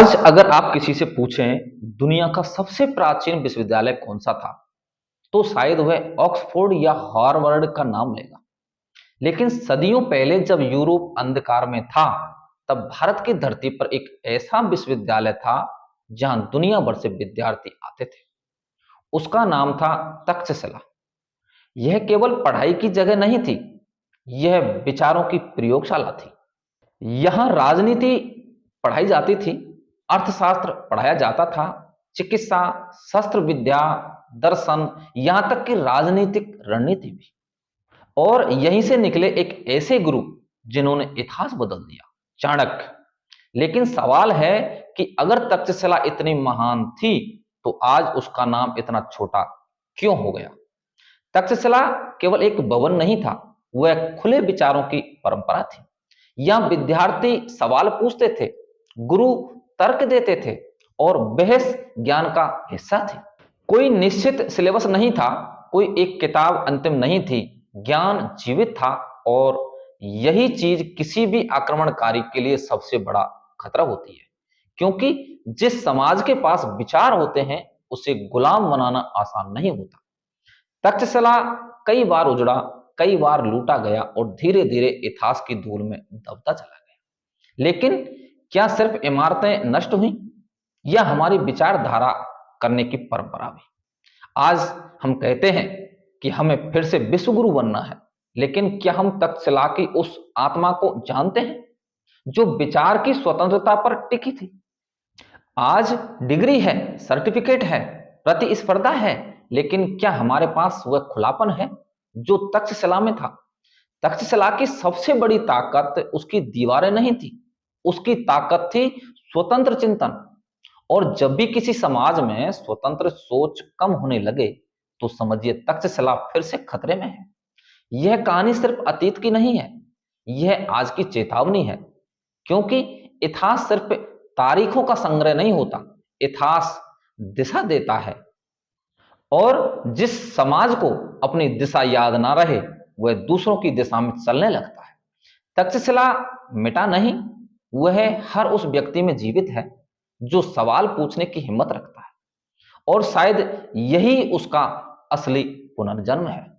आज अगर आप किसी से पूछें दुनिया का सबसे प्राचीन विश्वविद्यालय कौन सा था, तो शायद वह ऑक्सफोर्ड या हार्वर्ड का नाम लेगा। लेकिन सदियों पहले जब यूरोप अंधकार में था, तब भारत की धरती पर एक ऐसा विश्वविद्यालय था जहां दुनिया भर से विद्यार्थी आते थे। उसका नाम था तक्षशिला। यह केवल पढ़ाई की जगह नहीं थी, यह विचारों की प्रयोगशाला थी। यहाँ राजनीति पढ़ाई जाती थी, अर्थशास्त्र पढ़ाया जाता था, चिकित्सा, शस्त्र विद्या, दर्शन, यहाँ तक कि राजनीतिक रणनीति भी। और यहीं से निकले एक ऐसे गुरु जिन्होंने इतिहास बदल दिया, चाणक्य। लेकिन सवाल है कि अगर तक्षशिला इतनी महान थी, तो आज उसका नाम इतना छोटा क्यों हो गया? तक्षशिला केवल एक भवन नहीं था, वह खुले विचारों की परंपरा थी। यहाँ विद्यार्थी सवाल पूछते थे, गुरु तर्क देते थे और बहस ज्ञान का हिस्सा थी। कोई निश्चित सिलेबस नहीं था, कोई एक किताब अंतिम नहीं थी। ज्ञान जीवित था और यही चीज किसी भी आक्रमणकारी के लिए सबसे बड़ा खतरा होती है, क्योंकि जिस समाज के पास विचार होते हैं उसे गुलाम बनाना आसान नहीं होता। तक्षशिला कई बार उजड़ा, कई बार लूटा गया और धीरे धीरे इतिहास की धूल में दबता चला गया। लेकिन क्या सिर्फ इमारतें नष्ट हुई या हमारी विचारधारा करने की परंपरा भी? आज हम कहते हैं कि हमें फिर से विश्वगुरु बनना है, लेकिन क्या हम तक्षशिला की उस आत्मा को जानते हैं जो विचार की स्वतंत्रता पर टिकी थी? आज डिग्री है, सर्टिफिकेट है, प्रतिस्पर्धा है, लेकिन क्या हमारे पास वह खुलापन है जो तक्षशिला में था? तक्षशिला की सबसे बड़ी ताकत उसकी दीवारें नहीं थी, उसकी ताकत थी स्वतंत्र चिंतन। और जब भी किसी समाज में स्वतंत्र सोच कम होने लगे, तो समझिए तक्षशिला फिर से खतरे में है। यह कहानी सिर्फ अतीत की नहीं है, यह आज की चेतावनी है। क्योंकि इतिहास सिर्फ तारीखों का संग्रह नहीं होता, इतिहास दिशा देता है। और जिस समाज को अपनी दिशा याद ना रहे, वह दूसरों की दिशा में चलने लगता है। तक्षशिला मिटा नहीं, वह हर उस व्यक्ति में जीवित है जो सवाल पूछने की हिम्मत रखता है। और शायद यही उसका असली पुनर्जन्म है।